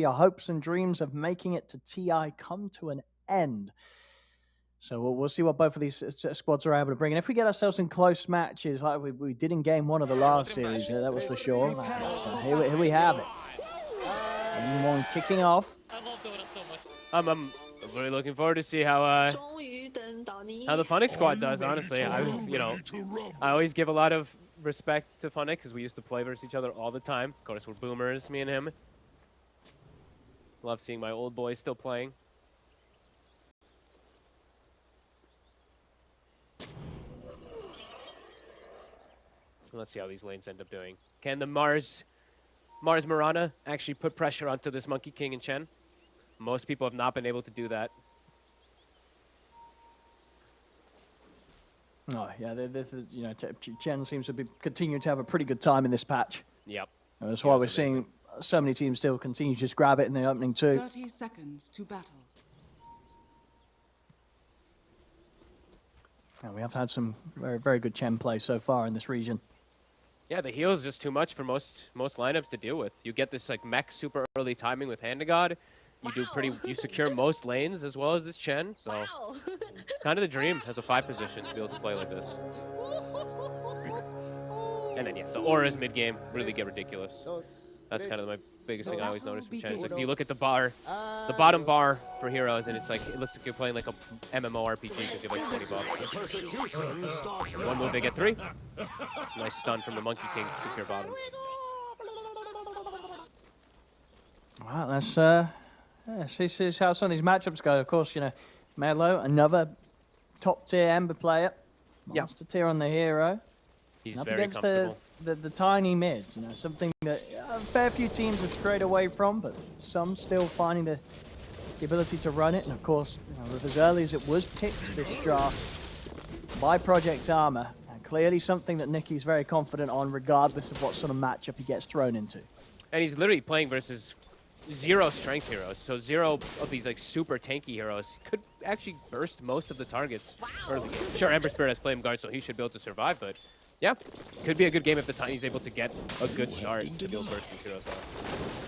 our hopes and dreams of making it to TI come to an end. So we'll see what both of these squads are able to bring. And if we get ourselves in close matches like we did in game 1 of the last series, that was for sure. So here we have it. Game 1 kicking off. I'm really looking forward to see how the Funnick squad does. Honestly, I always give a lot of respect to Funnick because we used to play versus each other all the time. Of course, we're boomers, me and him. Love seeing my old boys still playing. Let's see how these lanes end up doing. Can the Mars Mirana actually put pressure onto this Monkey King and Chen? Most people have not been able to do that. Oh yeah, this is Chen seems to be continuing to have a pretty good time in this patch. Yep. And that's why we're seeing so many teams still continue to just grab it in the opening 2. 30 seconds to battle. And we have had some very, very good Chen play so far in this region. Yeah, the heal is just too much for most lineups to deal with. You get this like mech super early timing with Hand of God. You secure most lanes as well as this Chen. So it's kind of the dream as a 5 position to be able to play like this. And then yeah, the auras mid game really get ridiculous. That's kind of my biggest thing I always notice from Chen. It's like if you look at the bottom bar for heroes, and it's like it looks like you're playing like a MMORPG because you have like 20 buffs. One move they get 3. Nice stun from the Monkey King to secure bottom. Wow, that's see how some of these matchups go. Of course, Melo, another top tier Ember player. Monster tier on the hero. He's very comfortable. The tiny mids, something that a fair few teams have strayed away from, but some still finding the ability to run it. And of course, with as early as it was picked this draft by Project Armor, and clearly something that Nicky's very confident on, regardless of what sort of matchup he gets thrown into. And he's literally playing versus 0 strength heroes, so 0 of these like super tanky heroes could actually burst most of the targets early game. Sure, Ember Spirit has Flame Guard, so he should be able to survive, but yeah, could be a good game if the Tiny's able to get a good start to be able to burst these heroes out.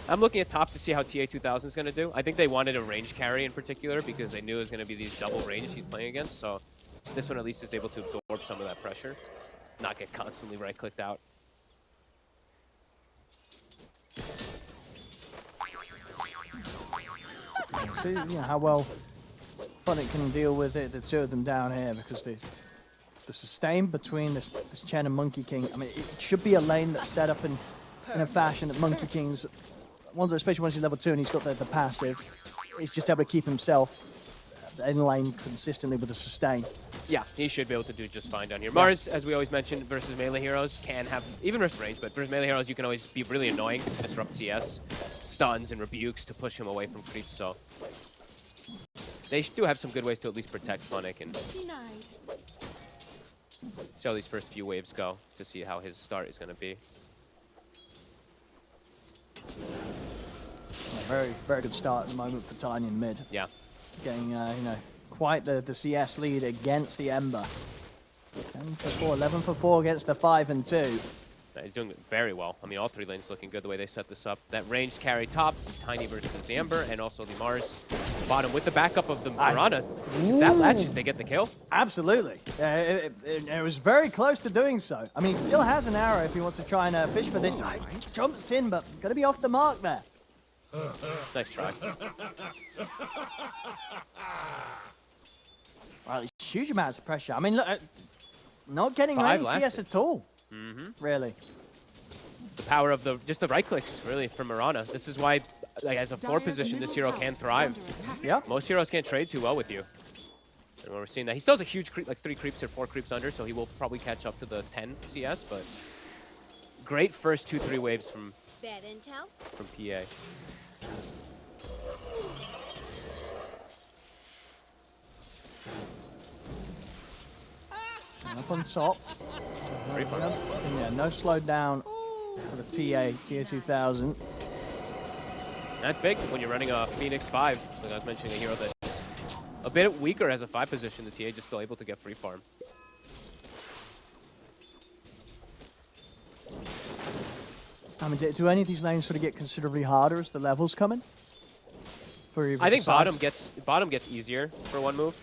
I'm looking at top to see how TA 2000 is going to do. I think they wanted a range carry in particular because they knew it was going to be these double range he's playing against, so this one at least is able to absorb some of that pressure, not get constantly right-clicked out. See how well Funnick can deal with it, the 2 of them down here, because the sustain between this Chen and Monkey King, I mean, it should be a lane that's set up in a fashion that Monkey King's, especially once he's level 2 and he's got the passive, he's just able to keep himself in lane consistently with the sustain. Yeah, he should be able to do just fine down here. Mars, as we always mentioned, versus melee heroes can have, even versus range, but versus melee heroes you can always be really annoying to disrupt CS, stuns and rebukes to push him away from creeps, so they do have some good ways to at least protect Funnick and see how these first few waves go to see how his start is going to be. Very, very good start at the moment for Tiny in mid. Yeah. Getting, quite the CS lead against the Ember. 10 for 4, 11 for 4 against the 5 and 2. He's doing very well. I mean, all 3 lanes looking good the way they set this up. That ranged carry top, Tiny versus the Ember, and also the Mars bottom with the backup of the Mirana. If that latches, they get the kill. Absolutely. It was very close to doing so. I mean, he still has an arrow if he wants to try and fish for this. He jumps in, but got to be off the mark there. Nice try. Well, huge amounts of pressure. I mean, look, not getting any CS at all. Really. The power of just the right clicks, really, from Mirana. This is why, like, as a 4 position, this hero can thrive. Yeah. Most heroes can't trade too well with you. And we're seeing that. He still has a huge creep, like 3 creeps or 4 creeps under, so he will probably catch up to the 10 CS, but great first 2-3 waves from PA. Up on top. Yeah, no slowdown for the TA 2000. That's big when you're running a Phoenix 5. Like I was mentioning, a hero that's a bit weaker as a 5 position. The TA just still able to get free farm. I mean, do any of these lanes sort of get considerably harder as the levels come in? I think bottom gets easier for one move.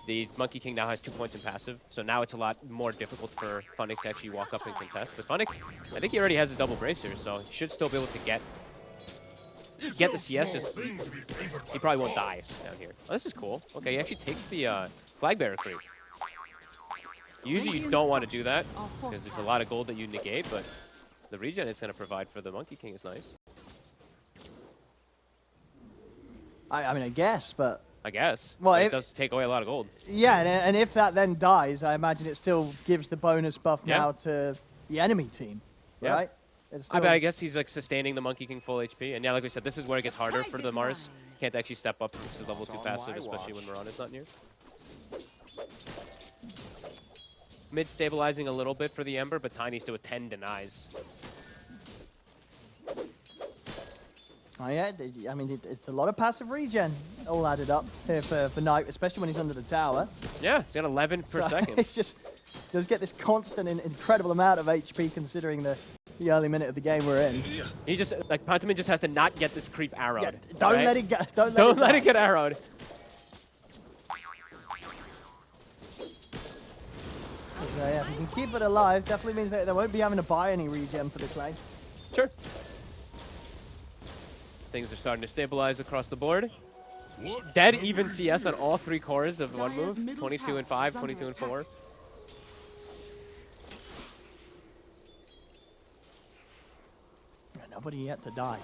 The Monkey King now has 2 points in passive, so now it's a lot more difficult for Funnick to actually walk up and contest. But Funnick, I think he already has his double bracer, so he should still be able to get the CS. Just he probably won't die down here. Oh, this is cool. Okay, he actually takes the flag bearer creep. Usually you don't want to do that because it's a lot of gold that you negate, but the regen it's going to provide for the Monkey King is nice. I mean, I guess, but... I guess. Well, it does take away a lot of gold. Yeah, and if that then dies, I imagine it still gives the bonus buff now to the enemy team, right? I guess he's like sustaining the Monkey King full HP. And yeah, like we said, this is where it gets harder for the Mars. Can't actually step up because it's level 2 passive, especially when Mirana's not near. Mid stabilizing a little bit for the Ember, but Tiny still with 10 denies. Oh yeah, I mean, it's a lot of passive regen all added up here for Knight, especially when he's under the tower. Yeah, he's got 11 per second. It's just, does get this constant and incredible amount of HP considering the early minute of the game we're in. He just, like, Pantomin just has to not get this creep arrowed. Yeah, don't let it go. Don't let it get arrowed. So yeah, if you can keep it alive, definitely means that they won't be having to buy any regen for this lane. Sure. Things are starting to stabilize across the board. Dead even CS on all 3 cores of one move. 22 and 5, 22 and 4. Nobody yet to die.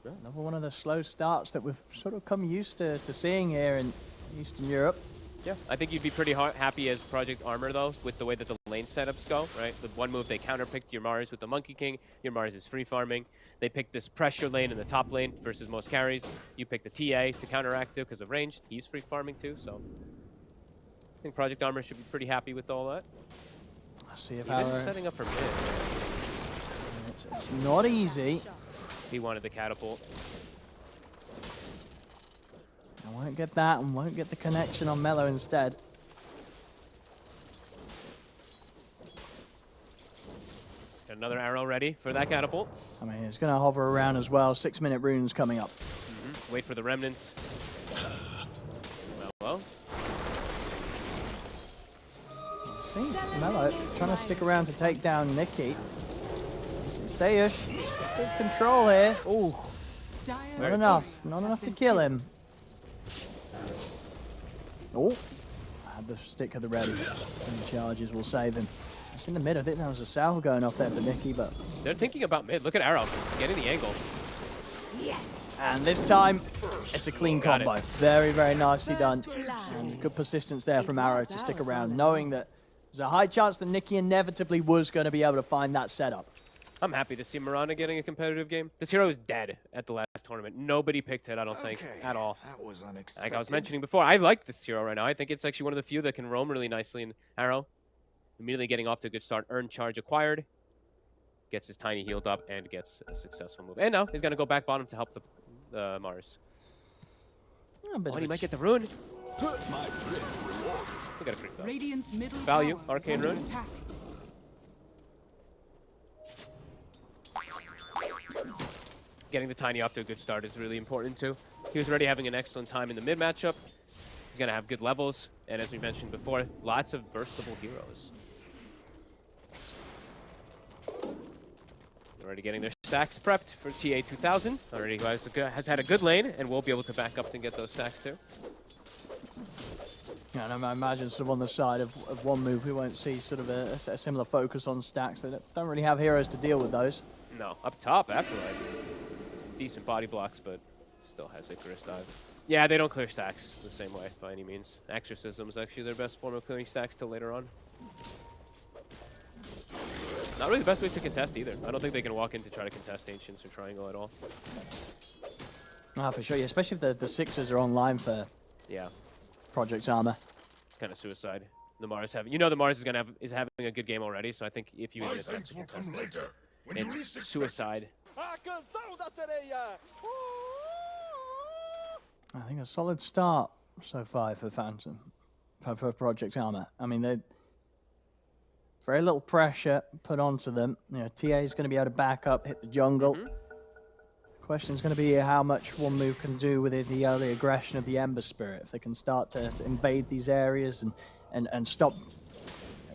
Another one of the slow starts that we've sort of come used to seeing here in Eastern Europe. Yeah, I think you'd be pretty happy as Project Armor, though, with the way that the lane setups go, right? The one move they counterpicked your Mars with the Monkey King. Your Mars is free farming. They picked this pressure lane in the top lane versus most carries. You picked the TA to counteract it because of range. He's free farming, too, so I think Project Armor should be pretty happy with all that. Let's see if Even setting up for mid. It's not easy. He wanted the catapult. I won't get that and won't get the connection on Mellow instead. He's got another arrow ready for that catapult. I mean, it's going to hover around as well. 6-minute runes coming up. Wait for the remnants. Well. See, Mellow trying to stick around to take down Nikki. Sayush, good control here. Ooh, not enough to kill him. Oh, had the stick of the ready. And the charges will save him. It's in the mid. I think that was a salve going off there for Nikki, but they're thinking about mid. Look at Arrow. It's getting the angle. Yes. And this time, it's a clean combo. Very, very nicely done. And good persistence there from Arrow to stick around, knowing that there's a high chance that Nikki inevitably was going to be able to find that setup. I'm happy to see Mirana getting a competitive game. This hero is dead at the last tournament. Nobody picked it, I don't think, at all. That was unexpected. Like I was mentioning before, I like this hero right now. I think it's actually one of the few that can roam really nicely in Arrow. Immediately getting off to a good start. Earn charge acquired. Gets his Tiny healed up and gets a successful move. And now he's going to go back bottom to help the Mars. Oh, and he might get the rune. We got a creep though. Radiant's middle Value, tower arcane is under rune. attack. Getting the Tiny off to a good start is really important too. He was already having an excellent time in the mid matchup. He's going to have good levels. And as we mentioned before, lots of burstable heroes. Already getting their stacks prepped for TA 2000. Already has had a good lane and will be able to back up and get those stacks too. Yeah, and I imagine sort of on the side of one move, we won't see sort of a similar focus on stacks. They don't really have heroes to deal with those. No, up top, Afterlife. Some decent body blocks, but still has Icarus dive. Yeah, they don't clear stacks the same way by any means. Exorcism is actually their best form of clearing stacks till later on. Not really the best ways to contest either. I don't think they can walk in to try to contest Ancients or Triangle at all. Ah, for sure, yeah, especially if the Sixers are online for Project Armor. It's kind of suicide. The Mars the Mars is having a good game already, so I think if you even attempt to contest it, it's suicide. I think a solid start so far for Phantom, for Project Armor. I mean, very little pressure put onto them. You know, TA is going to be able to back up, hit the jungle. Question is going to be how much one move can do with the early aggression of the Ember Spirit. If they can start to invade these areas and stop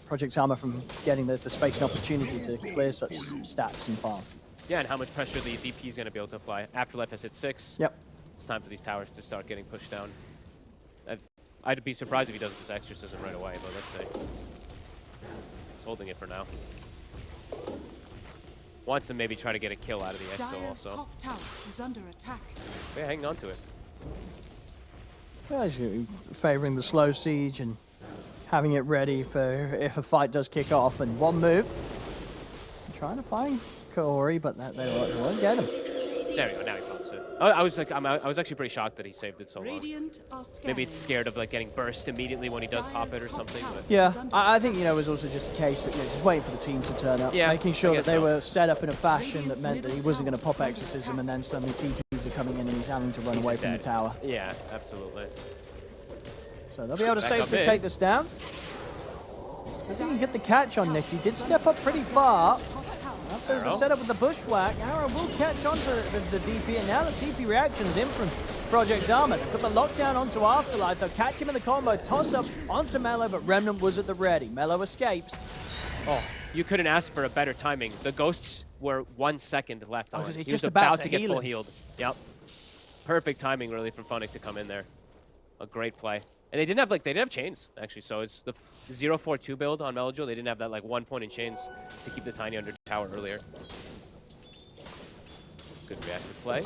Project Armor from getting the space and opportunity to clear such stacks and farm. Yeah, and how much pressure the DP is going to be able to apply. Afterlife has hit 6. Yep. It's time for these towers to start getting pushed down. I'd be surprised if he doesn't just Exorcism right away, but let's see. He's holding it for now. Wants to maybe try to get a kill out of the Exo also. Top tower is under attack. Yeah, hanging on to it. Well, favoring the slow siege and having it ready for if a fight does kick off. And one move, trying to find Kaori, but they won't get him. There we go. Now he pops it. I was actually pretty shocked that he saved it so long. Radiant are Maybe scared of like getting burst immediately when he does pop it or something. But Yeah, I think it was also just a case of just waiting for the team to turn up, Yeah, making sure I that guess they so. were set up in a fashion that meant that he wasn't going to pop Exorcism, and then suddenly TPs are coming in and he's having to run He's away just from the dead. tower. Yeah, absolutely. So they'll be able to Back up safely mid. take this down. They didn't get the catch on Nick. He did step up pretty far. After the Arrow. setup with the bushwhack, Arrow will catch onto the DP, and now the TP reaction's in from Project Armor. They've got the lockdown onto Afterlife. They'll catch him in the combo, toss up onto Mello, but Remnant was at the ready. Mello escapes. Oh, you couldn't ask for a better timing. The ghosts were 1 second left on. he's He just was about to to get heal full him. healed. Yep. Perfect timing, really, from Funnick to come in there. A great play. And they didn't have chains actually. So it's the 0-4-2 build on Melojo. They didn't have that like 1 point in chains to keep the Tiny under tower earlier. Good reactive play.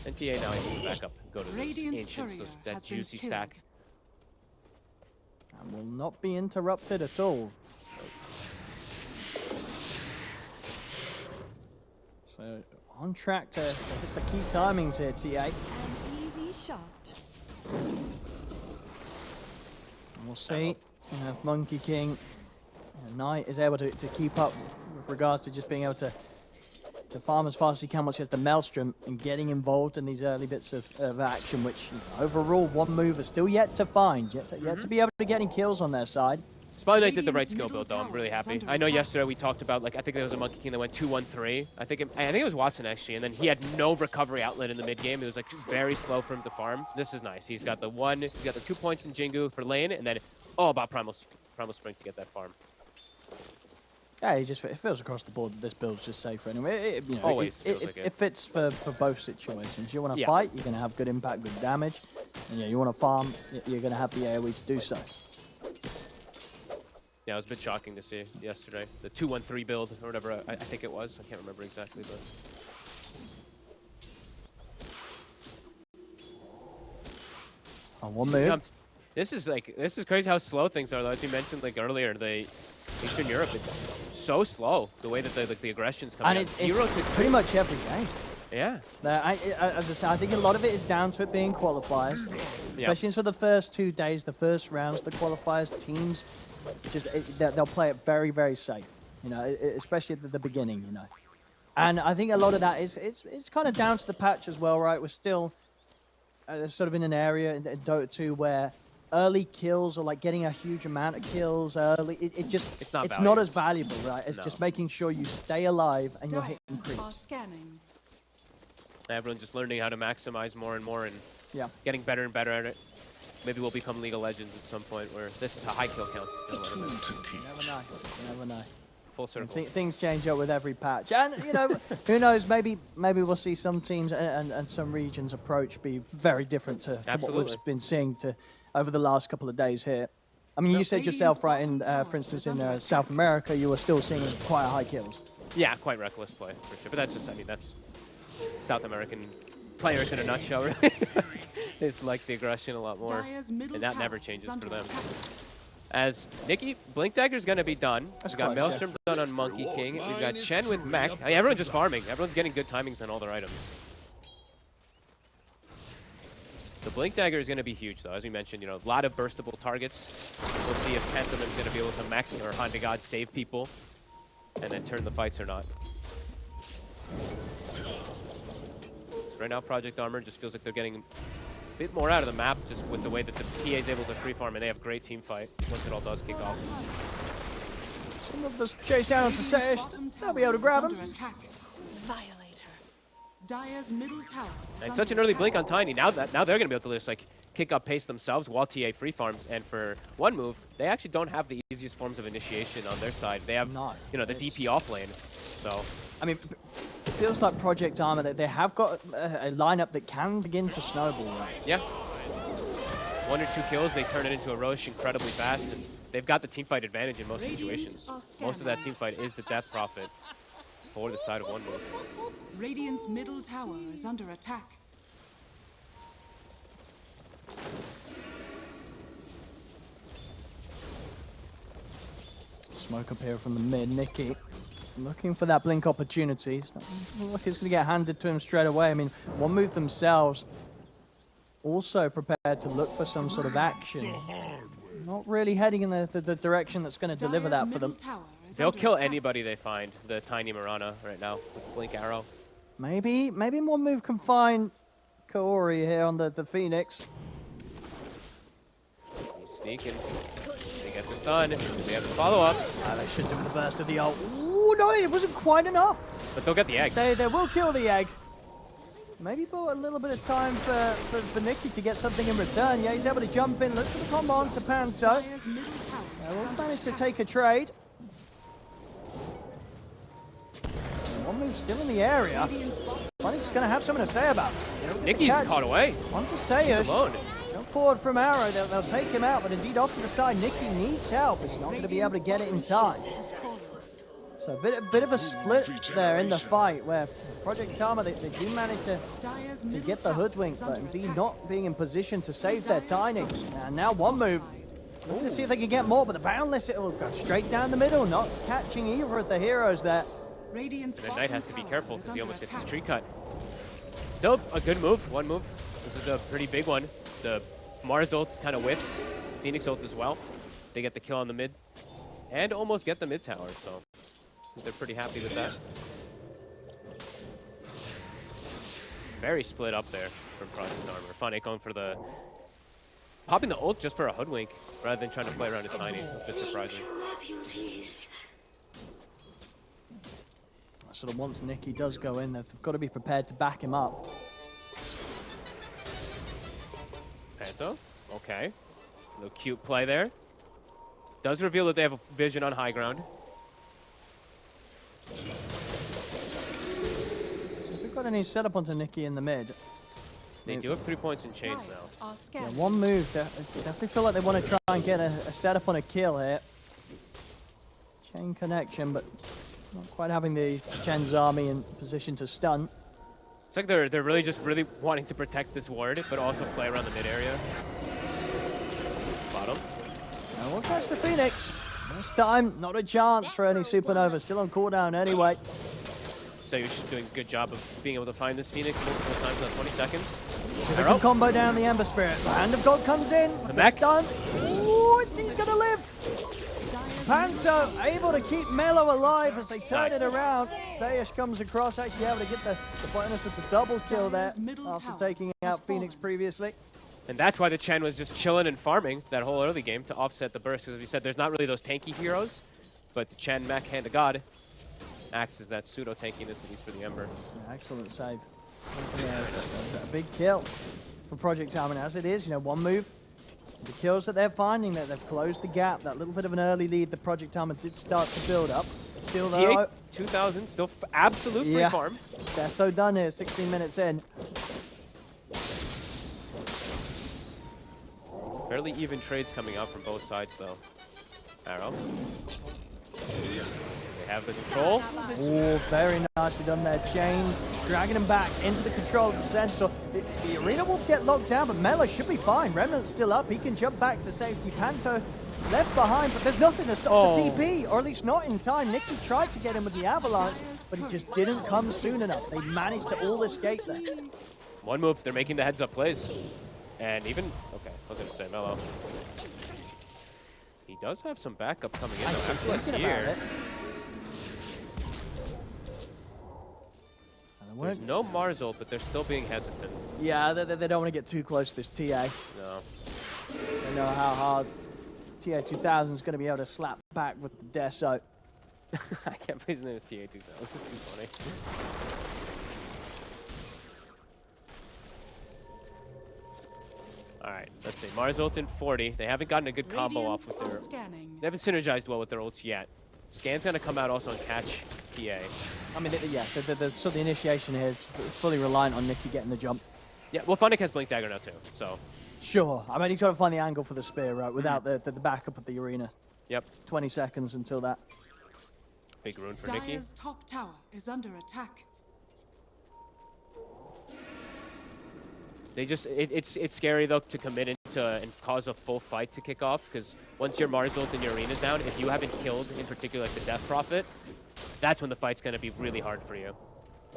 And TA now able to back up, go to those Radiant's ancients, courier that has been juicy killed. stack. And will not be interrupted at all. So on track to hit the key timings here, TA. An easy shot. And we'll see if Monkey King Knight is able to keep up with regards to just being able to farm as fast as he can once he has the Maelstrom and getting involved in these early bits of action, which overall one move is still yet to find, yet to be able to get any kills on their side. Spotlight Knight did the right Radiant's skill middle build though. I'm tower really is happy. under I know attack. yesterday we talked about like I think there was a Monkey King that went 2-1-3. I think it was Watson actually, and then he had no recovery outlet in the mid game. It was like very slow for him to farm. This is nice. He's got the 2 points in Jingu for lane, and then all about Primal Spring to get that farm. Yeah, it feels across the board that this build's just safer anyway. Always feels like it. It fits for both situations. You want to Yeah. fight, you're going to have good impact, good damage. And you want to farm, you're going to have the AoE to do so. Yeah, it was a bit shocking to see yesterday. The 2-1-3 build or whatever I think it was. I can't remember exactly, but. On one move. This is crazy how slow things are though. As you mentioned like earlier, Eastern Europe, it's so slow the way that the aggression's coming And out. it's 0 to 2. pretty much every game. Yeah. As I say, I think a lot of it is down to it being qualifiers. Yeah. Especially into the first 2 days, the first rounds, the qualifiers, teams, they'll play it very, very safe. Especially at the beginning, And I think a lot of that is it's kind of down to the patch as well, right? We're still sort of in an area in Dota 2 where early kills or like getting a huge amount of kills early, it's not as valuable, right? It's just making sure you stay alive and you're hitting Are creeps. scanning. Everyone's just learning how to maximize more and more and Yeah. getting better and better at it. Maybe we'll become League of Legends at some point where this is a high kill count. You never know. You never know. Full circle. Things change up with every patch, and who knows? Maybe we'll see some teams and some regions' approach be very different to what Absolutely. we've been seeing over the last couple of days here. I mean, you said yourself, right? In for instance, in South America, you were still seeing quite high kills. Yeah, quite reckless play for sure. But that's just, that's South American players in a nutshell, really. They just like the aggression a lot more, Dire's middle and that tower never is changes under for them. attack. As Nikki, Blink Dagger's gonna be done. That's We've got close, Maelstrom yes. done on Monkey King. We've got Chen with Mech. I mean, everyone's just farming. Everyone's getting good timings on all their items. The Blink Dagger is gonna be huge, though. As we mentioned, a lot of burstable targets. We'll see if Pantomim's gonna be able to Mech or Honda God save people, and then turn the fights or not. So right now, Project Armor just feels like they're getting bit more out of the map just with the way that the PA is able to free farm, and they have great team fight once it all does kick off. Some of this chase down to Sash. They'll be able to grab him. Violator. Dire's middle tower. And such an early blink on Tiny. Now they're going to be able to just like kick up pace themselves while TA free farms. And for one move, they actually don't have the easiest forms of initiation on their side. They have, you know, the DP off lane. So, I mean, it feels like Project Armor that they have got a lineup that can begin to snowball. Right? yeah. 1 or 2 kills, they turn it into a Roche incredibly fast. And they've got the teamfight advantage in most situations. Most of that teamfight is the death profit for the side of one move. Radiant's middle tower is under attack. Smoke up here from the mid. Nicky looking for that blink opportunity. Doesn't look like it's going to get handed to him straight away. I mean, one move themselves also prepared to look for some sort of action. Not really heading in the direction that's going to deliver that for them. They'll kill anybody they find, the Tiny Mirana right now with Blink Arrow. Maybe one move can find Kaori here on the Phoenix. He's sneaking. They get this done. They have the follow-up. They should do the burst of the ult. Ooh, no, it wasn't quite enough. But they'll get the egg. They will kill the egg. Maybe bought a little bit of time for Nicky to get something in return. Yeah, he's able to jump in, look for the combo onto Panto. Will manage to take a trade. One move still in the area. Phoenix going to have something to say about it. Nicky's caught away. On to Sayers. He's alone. Jump forward from Arrow. They'll take him out, but indeed off to the side. Nicky needs help. He's not going to be able to get it in time. So a bit of a split there in the fight where Project Armor, they do manage to get the hoodwink, but indeed not being in position to save their Tiny. And now one move. Looking to see if they can get more, but the Boundless, it will go straight down the middle, not catching either of the heroes there. And Knight has to be careful because he almost gets his tree cut. Still a good move, one move. This is a pretty big one. The Mars ult kind of whiffs. Phoenix ult as well. They get the kill on the mid and almost get the mid tower, so they're pretty happy with that. Very split up there from Project Armor. Funny going for the popping the ult just for a hoodwink rather than trying to play around his Tiny. It's a bit surprising. Sort of once Nicky does go in, they've got to be prepared to back him up. Panto, okay. A little cute play there. Does reveal that they have a vision on high ground. If they've got any setup onto Nicky in the mid. They do have 3 points in chains now. Yeah, one move. Definitely feel like they want to try and get a setup on a kill here. Chain connection, but not quite having the Chen's army in position to stun. It's like they're really wanting to protect this ward, but also play around the mid area. Bottom. Now we'll catch the Phoenix. This time, not a chance for any Supernova. Still on cooldown anyway. So you're doing a good job of being able to find this Phoenix multiple times in 20 seconds. So they can combo down the Ember Spirit. The Hand of God comes in. Come back. Stun. Ooh, he's gonna live. Panto able to keep Melo alive as they turn it around. Sayesh comes across, actually able to get the bonus of the double kill there after taking out Phoenix previously. And that's why the Chen was just chilling and farming that whole early game to offset the burst. Because as you said, there's not really those tanky heroes, but the Chen Mech Hand of God acts as that pseudo tankiness, at least for the Ember. Yeah, excellent save. A big kill for Project Armor. As it is, you know, one move. The kills that they're finding, that they've closed the gap. That little bit of an early lead the Project Armor did start to build up. Still though, 2000, still absolute free farm. They're so done here, 16 minutes in. Fairly even trades coming out from both sides though. Arrow. They have the control. Oh, very nicely done there. Chains, dragging him back into the control of the center. The arena will get locked down, but Melo should be fine. Remnant's still up. He can jump back to safety. Panto left behind, but there's nothing to stop the TP, or at least not in time. Nicky tried to get him with the avalanche, but he just didn't come soon enough. They managed to all escape there. One move, they're making the heads-up plays. And even, okay, I was going to say Melo. He does have some backup coming in. There's no Mars ult, but they're still being hesitant. Yeah, they don't want to get too close to this TA. No. They know how hard TA 2000 is going to be able to slap back with the Deso. I can't believe his name is TA2000. It's too funny. All right, let's see. Mars ult in 40. They haven't gotten a good combo off with their... Scanning. They haven't synergized well with their ults yet. Scan's going to come out also on catch PA. I mean, yeah, so the initiation here is fully reliant on Nikki getting the jump. Yeah, well, Funnick has Blink Dagger now too, so... Sure. I mean, he's got to find the angle for the spear, right, without the backup of the arena. Yep. 20 seconds until that. Big rune for Nikki. Dire's top tower is under attack. They just, it's scary though to commit into and cause a full fight to kick off, because once your Mars ult and your arena's down, if you haven't killed, in particular like the Death Prophet, that's when the fight's going to be really hard for you.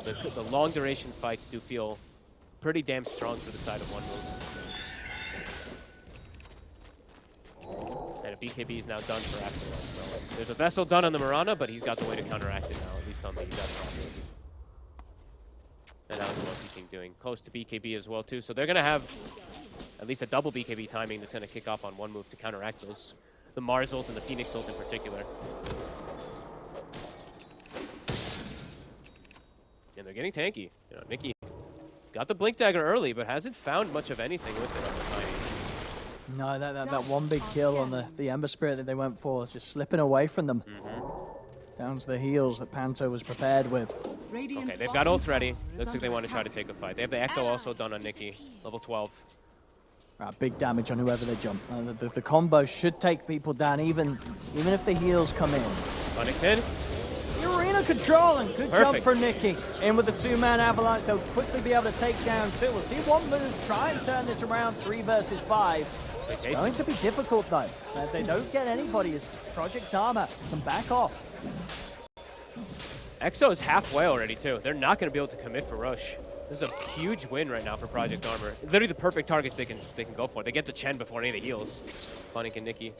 The long duration fights do feel pretty damn strong for the side of one move. And a BKB is now done for Afterlife. So there's a Vessel done on the Mirana, but he's got the way to counteract it now, at least on the Death Prophet. And that was what King doing. Close to BKB as well, too. So they're going to have at least a double BKB timing that's going to kick off on one move to counteract those. The Mars ult and the Phoenix ult in particular. And they're getting tanky. You know, Nikki got the Blink Dagger early, but hasn't found much of anything with it on the Tiny. No, that one big kill on the Ember Spirit that they went for is just slipping away from them. Down to the heals that Panto was prepared with. Okay, they've got ults ready. Looks like they want to try to take a fight. They have the Echo also done on Nikki, level 12. Big damage on whoever they jump. The combo should take people down, even if the heals come in. Funnick's in. The arena controlling. Good jump Perfect. for Nikki. In with the two-man avalanche, they'll quickly be able to take down two. We'll see one move try and turn this around 3 versus 5. It's going to be difficult though. They don't get anybody as Project Armor can back off. EXO is halfway already, too. They're not going to be able to commit for Roche. This is a huge win right now for Project Armor. Literally the perfect targets they can go for. They get the Chen before any of the heals. Funnick and Nikki.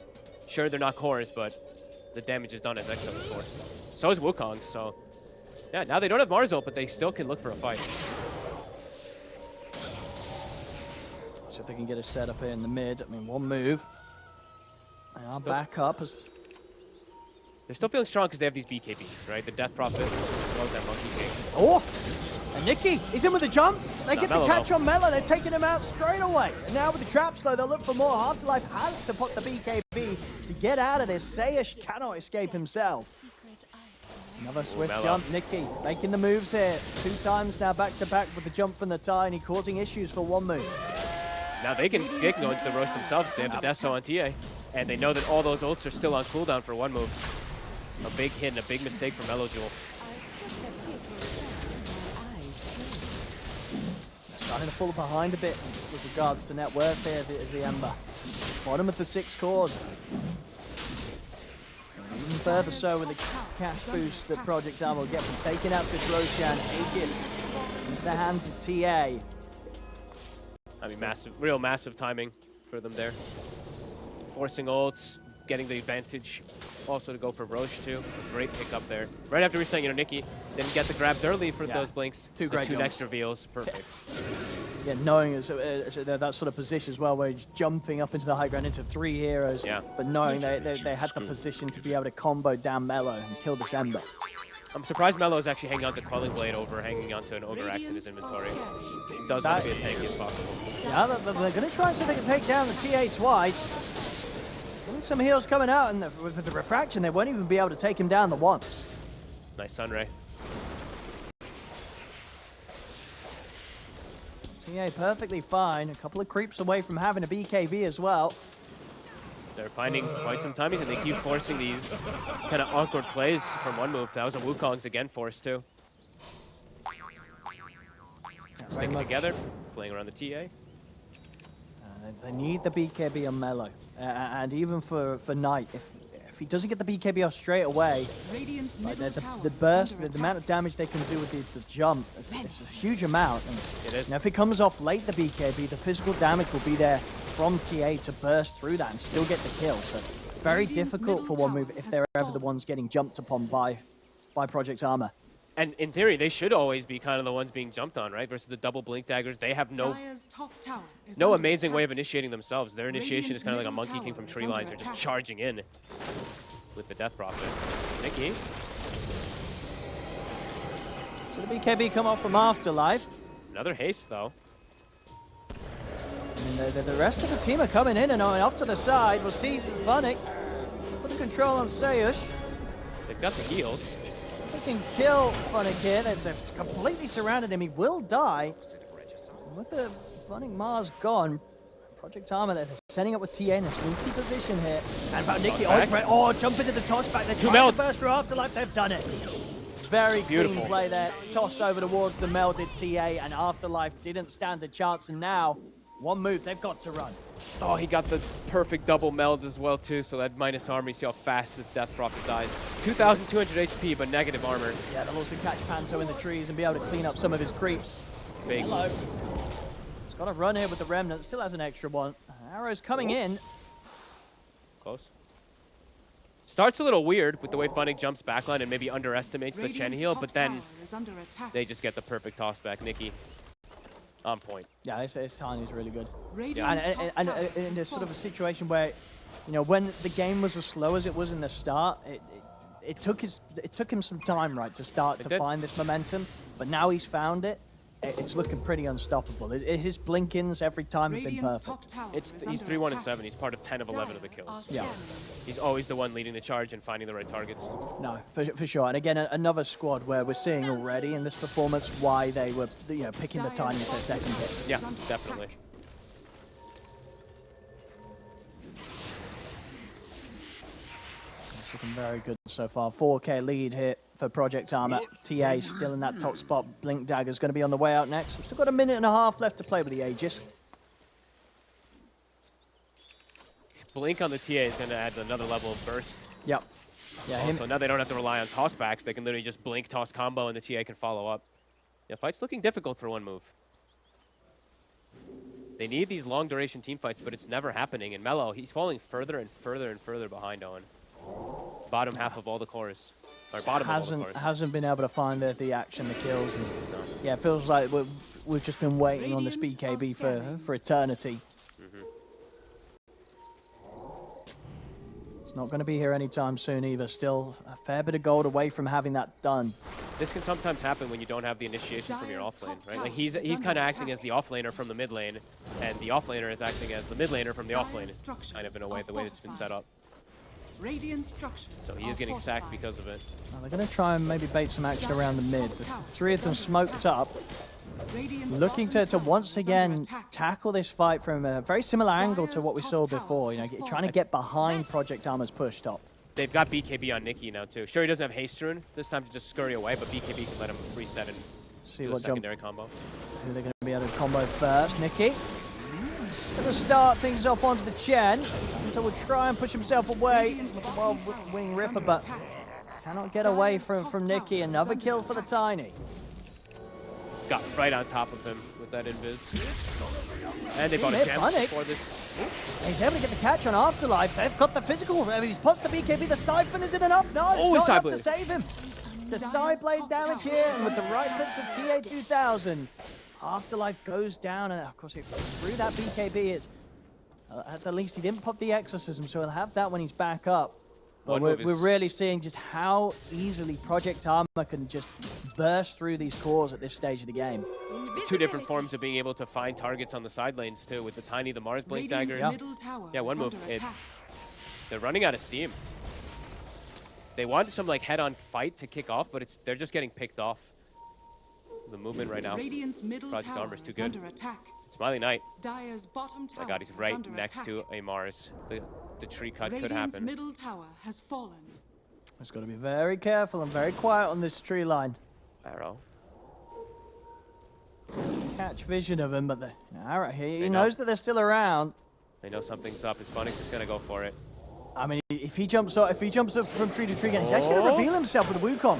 Sure, they're not cores, but the damage is done as EXO is forced. So is Wukong, so... Yeah, now they don't have Mars ult, but they still can look for a fight. So if they can get a setup here in the mid, I mean, one move. They are back up as... They're still feeling strong because they have these BKBs, right? The Death Prophet, as well as that Monkey King. Oh! And Nikki, he's in with the jump. They get the Mello, catch though. on Mello. They're taking him out straight away. And now with the traps, though, they'll look for more. Afterlife has to put the BKB to get out of this. Sayish cannot escape himself. Another swift Mello. jump. Nikki making the moves here. 2 times now back-to-back with the jump from the Tiny, causing issues for one move. Now they can go into the roast themselves. They have the Deso on TA. And they know that all those ults are still on cooldown for one move. A big hit and a big mistake for Mello Jewel. Starting to fall behind a bit with regards to net worth here as the Ember. Bottom of the 6 cores. Even further so with the cash boost that Project Armor will get from taking out this Roshan Aegis into the hands of TA. I mean, real massive timing for them there. Forcing ults, getting the advantage. Also to go for Roche too. A great pick up there. Right after we were saying, you know, Nikki didn't get the grabs early for those blinks. 2 great the 2 jumps. next reveals, perfect. Yeah, knowing that sort of position as well, where he's jumping up into the high ground into 3 heroes, but knowing they had the position to be able to combo down Mello and kill this Ember. I'm surprised Mello is actually hanging on to Quelling Blade over hanging on to an Ogre Axe in his inventory. He does want to be as tanky as possible. Yeah, they're going to try and see if they can take down the TA twice. Getting some heals coming out, and with the refraction, they won't even be able to take him down the once. Nice Sunray. TA perfectly fine. A couple of creeps away from having a BKB as well. They're finding quite some timings, and they keep forcing these kind of awkward plays from one move. That was a Wukong's again forced too. Sticking together, playing around the TA. They need the BKB on Mello. And even for Knight, if he doesn't get the BKB off straight away, the burst, the amount of damage they can do with the jump, it's a huge amount. And it is. now if it comes off late, the BKB, the physical damage will be there from TA to burst through that and still get the kill. So very difficult for one move if they're ever the ones getting jumped upon by Project Armor. And in theory, they should always be kind of the ones being jumped on, right? Versus the double blink daggers, they have no amazing way of initiating themselves. Their initiation is kind of like a Monkey King from tree lines. They're just charging in with the Death Prophet. Nikki. So the BKB come off from Afterlife. Another haste, though. And the rest of the team are coming in and off to the side. We'll see Vanek put the control on Sayush. They've got the heals. They can kill Vanek here. They've completely surrounded him. He will die. And with the Vanek Mars gone, Project Armor, they're setting up with TA in a sneaky position here. And about Nikki, jump into the toss back. They're trying to burst through Afterlife. They've done it. Very clean play there. Toss over towards the melded TA, and Afterlife didn't stand a chance. And now, one move, they've got to run. Oh, he got the perfect double meld as well, too. So that minus armor, you see how fast this Death Prophet dies. 2,200 HP, but negative armor. Yeah, they'll also catch Panto in the trees and be able to clean up some of his creeps. Big moves. He's got to run here with the Remnant. Still has an extra one. Arrow's coming in. Close. Starts a little weird with the way Funnick jumps backline and maybe underestimates the Chen heal, but then they just get the perfect toss back. Nikki, on point. Yeah, his timing is really good. Yeah. And in this sort of a situation where, you know, when the game was as slow as it was in the start, it took him some time, right, to start to find this momentum. But now he's found it. It's looking pretty unstoppable. His blink-ins every time have been perfect. He's 3-1 and 7. He's part of 10 of 11 of the kills. Yeah. He's always the one leading the charge and finding the right targets. No, for sure. And again, another squad where we're seeing already in this performance why they were, you know, picking the Tiny as their second pick. Yeah, definitely. It's looking very good so far. 4K lead here for Project Armor. TA still in that top spot. Blink Dagger's going to be on the way out next. We've still got a minute and a half left to play with the Aegis. Blink on the TA is going to add another level of burst. Yep. Yeah. So now they don't have to rely on tossbacks. They can literally just blink, toss combo, and the TA can follow up. Yeah, fight's looking difficult for one move. They need these long duration team fights, but it's never happening. And Mello, he's falling further and further and further behind Owen. Bottom half of all the cores. Or bottom of all the cores. Hasn't been able to find the action, the kills. And yeah, it feels like we've just been waiting on this BKB for eternity. It's not going to be here anytime soon either. Still a fair bit of gold away from having that done. This can sometimes happen when you don't have the initiation from your offlane, right? Like he's kind of acting as the offlaner from the mid lane, and the offlaner is acting as the mid laner from the offlane, kind of in a way, the way it's been set up. So he is getting sacked because of it. Well, they're going to try and maybe bait some action around the mid. The three of them smoked up. Looking to once again tackle this fight from a very similar angle to what we saw before. You know, trying to get behind Project Armor's push top. They've got BKB on Nikki now too. Sure, he doesn't have haste rune this time to just scurry away, but BKB can let him reset and do a secondary combo. Who they're going to be able to combo first? Nikki. Going to start things off onto the Chen. So we'll try and push himself away with the Wild Wing Ripper, but cannot get away from Nikki. Another kill for the Tiny. Got right on top of him with that invis. And they bought a gem for this. He's able to get the catch on Afterlife. They've got the physical. I mean, he's popped the BKB. The Siphon, is it enough? No, it's not enough to save him. The side blade damage here, and with the right clicks of TA2000, Afterlife goes down, and of course, it through that BKB. It's at the least he didn't pop the Exorcism, so he'll have that when he's back up. But we're really seeing just how easily Project Armor can just burst through these cores at this stage of the game. Two different forms of being able to find targets on the side lanes too, with the Tiny, the Mars Blink Daggers. Yeah, one move. They're running out of steam. They want some like head-on fight to kick off, but they're just getting picked off. The movement right now, Project Armor's too good. Smiley Knight. My God, he's right next to a Mars. The tree cut could happen. Middle tower has fallen. He's got to be very careful and very quiet on this tree line. Arrow. Catch vision of him, but the Arrow, he knows that they're still around. They know something's up. His Funnick's just gonna go for it. I mean, if he jumps up from tree to tree again, he's actually going to reveal himself with the Wukong.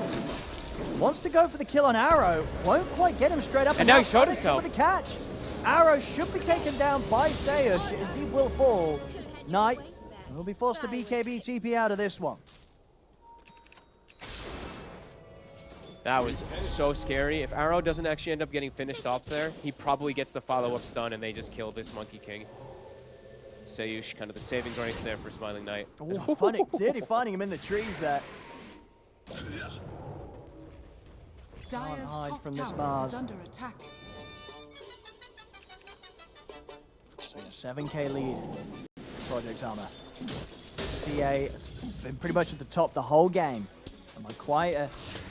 Wants to go for the kill on Arrow. Won't quite get him straight up. And now he showed himself. With a catch. Arrow should be taken down by Sayush. Indeed will fall. Knight will be forced to BKB TP out of this one. That was so scary. If Arrow doesn't actually end up getting finished off there, he probably gets the follow-up stun and they just kill this Monkey King. Sayush, kind of the saving grace there for Smiling Knight. Oh, funny, clearly finding him in the trees there. Dire's hide top from this tower Mars. is under attack. So a 7k lead, Project Armor. TA has been pretty much at the top the whole game. And by quite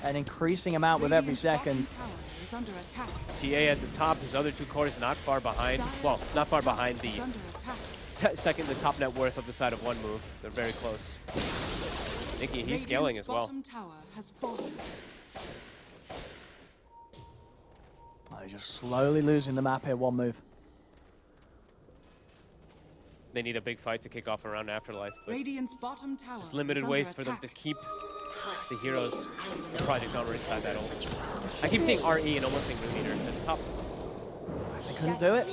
an increasing amount with every Radiant's bottom second. tower is under attack. TA at the top, his other two cores not far behind. Well, Dire's not far top behind tower is the under attack. second, the top net worth of the side of one move. They're very close. Nikki, he's scaling as well. Radiant's bottom tower has fallen. Oh, he's just slowly losing the map here, one move. They need a big fight to kick off around Afterlife, but Radiant's bottom tower just limited is under ways for them to attack. keep the heroes and Project Armor inside that ult. I keep seeing RE and almost saying Moon Eater. That's top. They couldn't do it.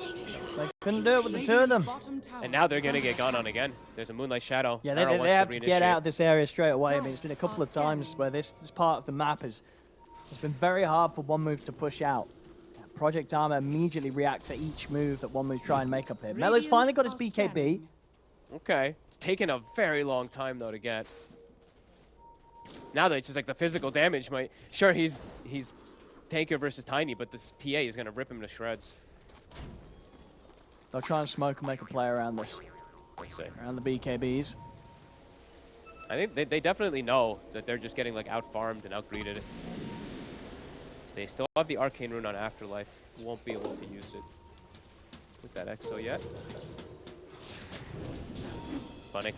They couldn't do it with the two of them. Radiant's bottom tower And now they're is going to under get gone attack. on again. There's a Moonlight Shadow. Yeah, Arrow they wants have to get reinitiate. out of this area straight away. I mean, it's been a couple of times where this part of the map has been very hard for one move to push out. Project Armor immediately reacts to each move that one move try and make up here. Melo's finally got his Radiant are BKB. scanning. Okay. It's taken a very long time, though, to get. Now that it's just like the physical damage might... Sure, he's tanker versus tiny, but this TA is going to rip him to shreds. They'll try and smoke and make a play around this, Let's say. around the BKBs. I think they definitely know that they're just getting like out-farmed and out-greeted. They still have the Arcane Rune on Afterlife. Won't be able to use it with that Exo yet. Funnick.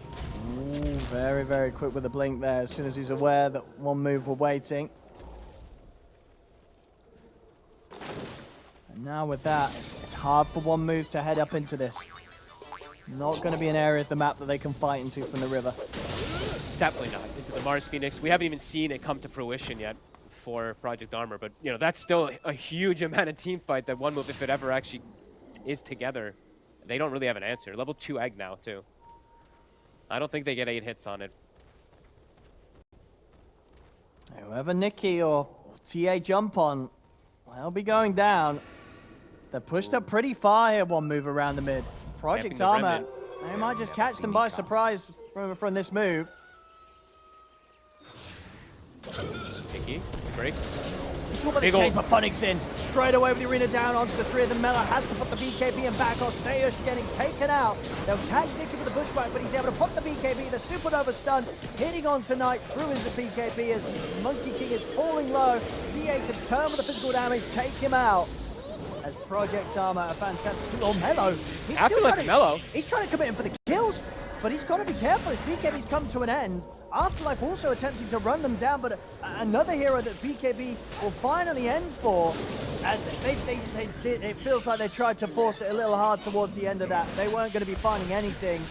Ooh, very, very quick with the blink there as soon as he's aware that one move we're waiting. And now with that, it's hard for one move to head up into this. Not going to be an area of the map that they can fight into from the river. Definitely not. Into the Mars Phoenix. We haven't even seen it come to fruition yet for Project Armor, but you know, that's still a huge amount of team fight that one move, if it ever actually is together, they don't really have an answer. Level 2 Egg now, too. I don't think they get 8 hits on it. Whoever Nikki or TA jump on, they'll be going down. They're pushed up pretty far here, one move around the mid. Project the Armor, remnant. they might just catch them by surprise from this move. Nikki breaks. Look at the Big change, ol' but Funnick's in. Straight away with the arena down onto the three of them. Mela has to put the BKB in back. Osteish getting taken out. They'll catch Nikki for the bushwhack, but he's able to put the BKB, the supernova stun, hitting on tonight through his BKB as Monkey King is falling low. TA can turn with the physical damage, take him out. As Project Armor, a fantastic sweep. Oh, Melo. He's still Afterlife trying to- Melo. He's trying to commit him for the kills, but he's got to be careful. His BKB's come to an end. Afterlife also attempting to run them down, but another hero that BKB will finally end for, as they did. It feels like they tried to force it a little hard towards the end of that. They weren't going to be finding anything.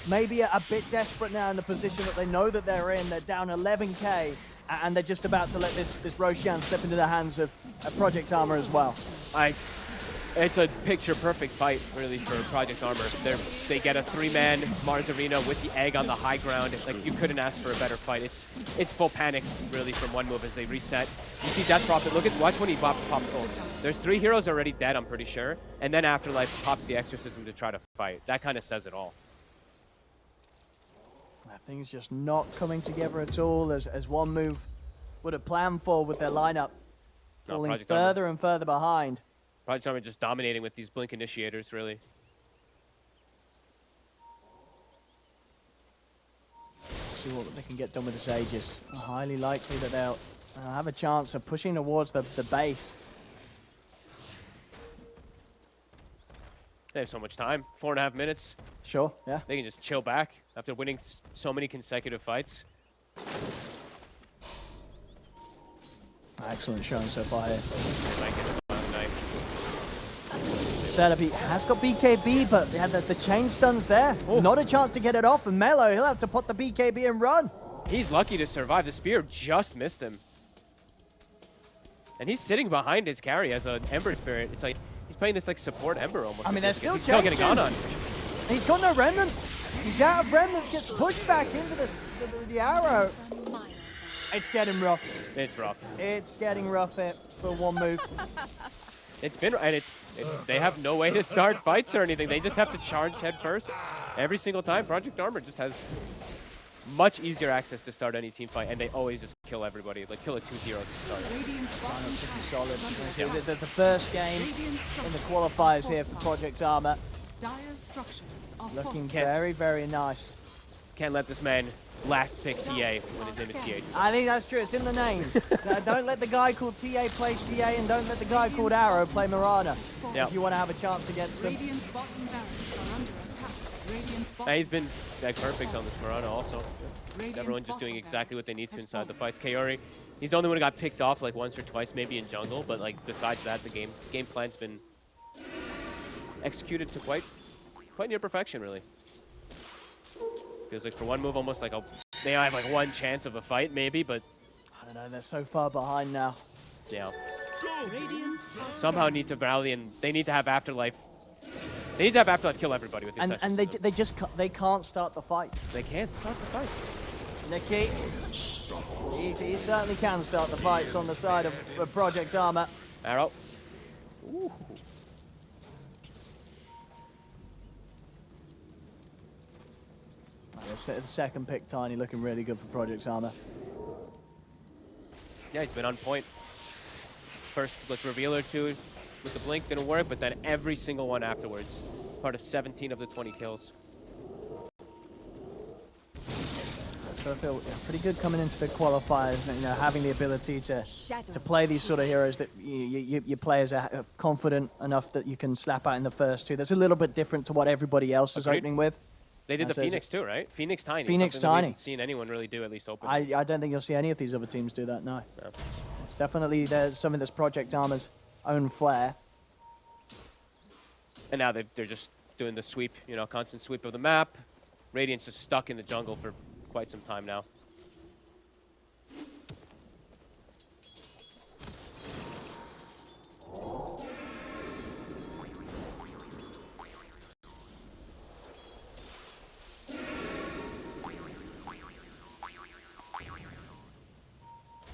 Maybe a bit desperate now in the position that they know that they're in. They're down 11k, and they're just about to let this Roshan slip into the hands of Project Armor as well. It's a picture-perfect fight, really, for Project Armor. They get a 3-man Mars Arena with the egg on the high ground. Like, you couldn't ask for a better fight. It's full panic, really, from one move as they reset. You see Death Prophet. Watch when he pops ults. There's 3 heroes already dead, I'm pretty sure. And then Afterlife pops the Exorcism to try to fight. That kind of says it all. Things just not coming together at all as one move would have planned for with their lineup. No, Falling Project further Armor. and further behind. Project Armor just dominating with these Blink Initiators, really. See what they can get done with the Sages. Highly likely that they'll have a chance of pushing towards the base. They have so much time. 4.5 minutes. Sure, yeah. They can just chill back after winning so many consecutive fights. Excellent showing so far here. They might get Smiling Knight. Setup, he has got BKB, but yeah, the chain stun's there. Ooh. Not a chance to get it off, and Melo, he'll have to put the BKB and run. He's lucky to survive. The spear just missed him. And he's sitting behind his carry as an Ember Spirit. It's like he's playing this like support Ember almost. I mean, at they're this, 'cause still he's still getting chasing. gone on. He's got no remnants. He's out of remnants, gets pushed back into the arrow. It's getting rough. It's rough. It's getting rough here for one move. It's been, and they have no way to start fights or anything. They just have to charge head first every single time. Project Armor just has much easier access to start any team fight, and they always just kill everybody, like kill like 2 heroes to start. Radiant's bottom Lineup should be tower solid. is under So attack. the first game Radiant in the structures qualifiers are here for fortified. Project Armor. Dire's structures are Looking fortified. very, very nice. Can't let this man last pick TA when his name is TA. I think that's true. It's in the names. Don't let the guy called TA play TA, and don't let the guy called Arrow play Mirana. Yeah. If you want to have a chance against them. Radiant's bottom barracks are under attack. Radiant's bottom He's been like perfect on this Mirana also. Radiant's Everyone just bottom doing exactly what they need to barracks inside has the fights. Kaori, he's the only one who got picked off like once or twice, maybe in jungle, but like besides that, the game plan's been executed to quite near perfection, really. Feels like for one move, almost like they have like one chance of a fight, maybe, but I don't know. They're so far behind now. yeah. Radiant has Somehow need to rally, and they need to have Afterlife. They need to have Afterlife kill everybody with these And sessions. they just they can't start the fights. They can't start the fights. Nicky, he certainly can start the fights on the side of Project Armor. Arrow. Ooh. The second pick, Tiny, looking really good for Project Armor. Yeah, he's been on point. First, like, reveal or two with the blink didn't work, but then every single one afterwards. It's part of 17 of the 20 kills. So I feel pretty good coming into the qualifiers, you know, having the ability to play these sort of heroes that your players are confident enough that you can slap out in the first two. That's a little bit different to what everybody else is Agreed. opening with. They did the So it's- Phoenix too, right? Phoenix Tiny. Phoenix something that we Tiny. haven't seen anyone really do, at least open. I don't think you'll see any of these other teams do that, no. No. It's definitely something that's Project Armor's own flair. And now they're just doing the sweep, you know, constant sweep of the map. Radiant's just stuck in the jungle for quite some time now.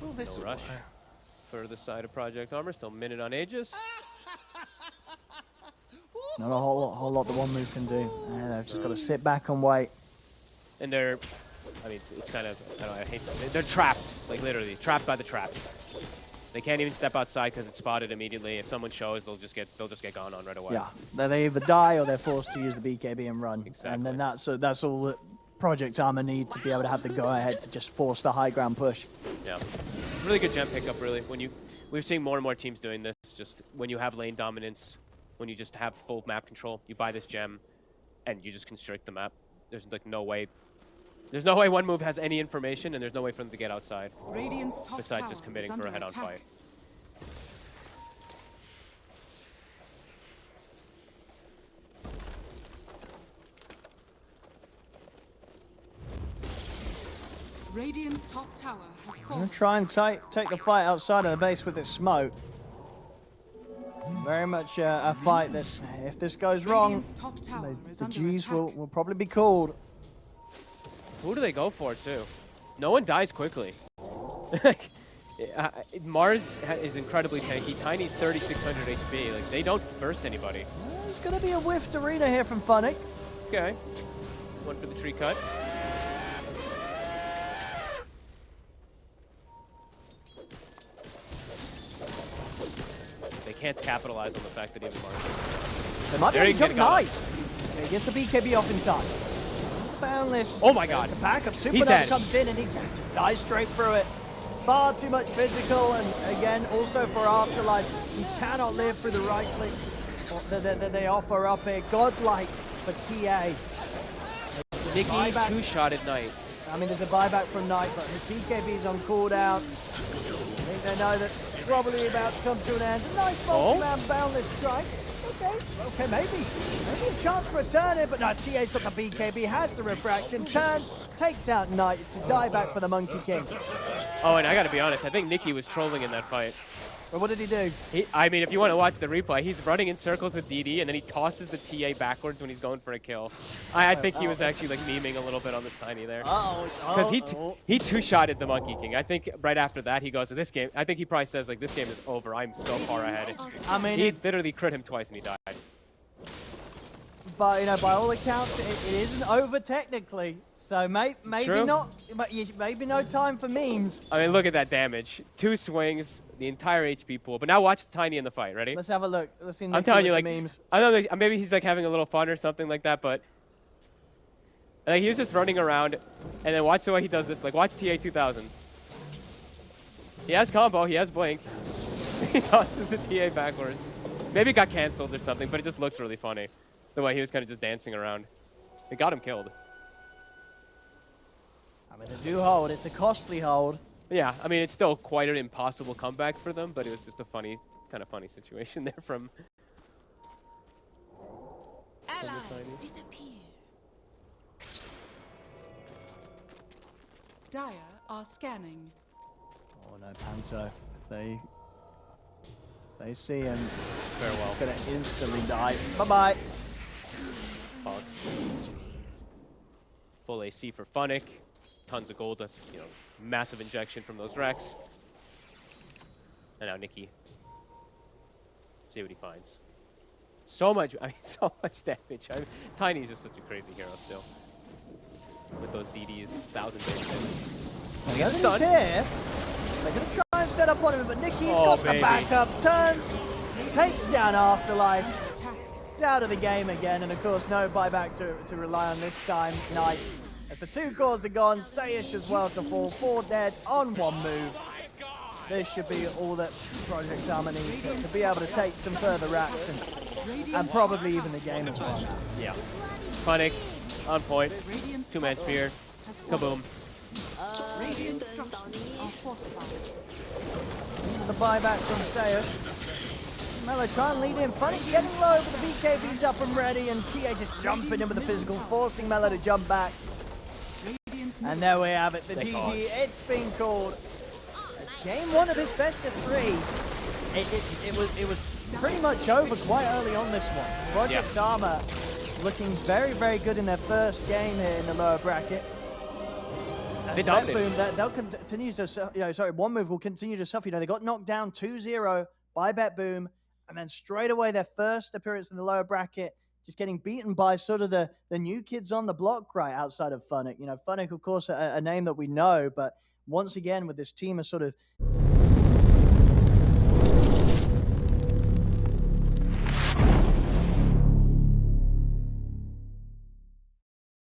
No rush for the side of Project Armor. Still a minute on Aegis. Not a whole lot the one move can do. Yeah, they've just got to sit back and wait. And they're, I mean, it's kind of, I hate to, they're trapped, like literally, trapped by the traps. They can't even step outside because it's spotted immediately. If someone shows, they'll just get gone on right away. Yeah, they either die or they're forced to use the BKB and run. Exactly. And then that's all that Project Armor need to be able to have the go-ahead to just force the high ground push. Yeah. Really good gem pickup, really. We're seeing more and more teams doing this. Just when you have lane dominance, when you just have full map control, you buy this gem, and you just constrict the map. There's like no way. There's no way one move has any information, and there's no way for them to get outside. Radiant's top Besides tower just is committing for under a head-on attack. fight. Radiant's top tower has I'm fallen. going to try and take the fight outside of the base with this smoke. Very much a fight that, if this goes wrong, Radiant's top tower is the under G's attack. will probably be called. Who do they go for, too? No one dies quickly. Mars is incredibly tanky. Tiny's 3,600 HP. Like, they don't burst anybody. There's going to be a whiffed arena here from Funnick. Okay. One for the tree cut. They can't capitalize on the fact that he has Mars. They might be There able you to can jump get Knight. He gets the BKB off in time. Boundless. Oh my There's god. the backup. He's Supernova dead. comes in and he just dies straight through it. Far too much physical, and again, also for Afterlife, he cannot live through the right clicks that they offer up here. Godlike for TA. Nikki Buyback. two-shot at night. I mean, there's a buyback from Knight, but his BKB's on cooldown. I think they know that it's probably about to come to an end. Nice multi-man boundless strike. Okay, maybe a chance for a turn here, but no, TA's got the BKB, has the refraction, turns, takes out Knight. It's a dieback for the Monkey King. Oh, and I gotta be honest, I think Nikki was trolling in that fight. But what did he do? I mean, if you want to watch the replay, he's running in circles with DD, and then he tosses the TA backwards when he's going for a kill. I think he was actually like memeing a little bit on this Tiny there. Because he two-shotted the Monkey King. I think right after that, he goes, "With this game," I think he probably says, like, "This game is over. I'm so far ahead." I mean, he literally crit him twice, and he died. But, you know, by all accounts, it isn't over technically. So maybe True. not, but maybe no time for memes. I mean, look at that damage. 2 swings, the entire HP pool. But now watch Tiny in the fight. Ready? Let's have a look. Let's see. I'm telling you, like, memes. I know that maybe he's like having a little fun or something like that, but like he was just running around, and then watch the way he does this. Like, watch TA 2000. He has combo. He has blink. He tosses the TA backwards. Maybe it got canceled or something, but it just looked really funny. The way he was kind of just dancing around. It got him killed. I mean, they do hold. It's a costly hold. Yeah, I mean, it's still quite an impossible comeback for them, but it was just a funny, kind of funny situation there from Allies disappear. Dire are scanning. Oh no, Panto. If they see him, Farewell. he's gonna instantly die. Bye-bye. Hog. Full AC for Funnick. Tons of gold. That's, you know, massive injection from those Rex. And now Nikki. See what he finds. So much, I mean, so much damage. I mean, Tiny's just such a crazy hero still. With those DDs, 1,000 damage. He's here. They're gonna try and set up on him, but Nikki's got the backup. Turns, takes down Afterlife. It's out of the game again, and of course, no buyback to rely on this time. Knight. As the 2 cores are gone, Sayish as well to fall. 4 dead on 1 move. This should be all that Project Armor need to be able to take some further racks and probably even the game as well. Yeah. Funnick, on point. 2-man spear. Kaboom. Radiant structures are fortified. The buyback from Sayish. Mello try and lead in. Funnick getting low, but the BKB's up and ready, and TA just jumping in with the physical, forcing Mello to jump back. And there we have it, the GG, it's been called. It's game 1 of this best of 3. It was pretty much over quite early on this one. Project Armor looking very, very good in their first game here in the lower bracket. They dominated. Boom, they'll continue to, you know, sorry, 1 move will continue to suffer. You know, they got knocked down 2-0 by Bet Boom, and then straight away their first appearance in the lower bracket, just getting beaten by sort of the new kids on the block right outside of Funnick. You know, Funnick, of course, a name that we know, but once again with this team of sort of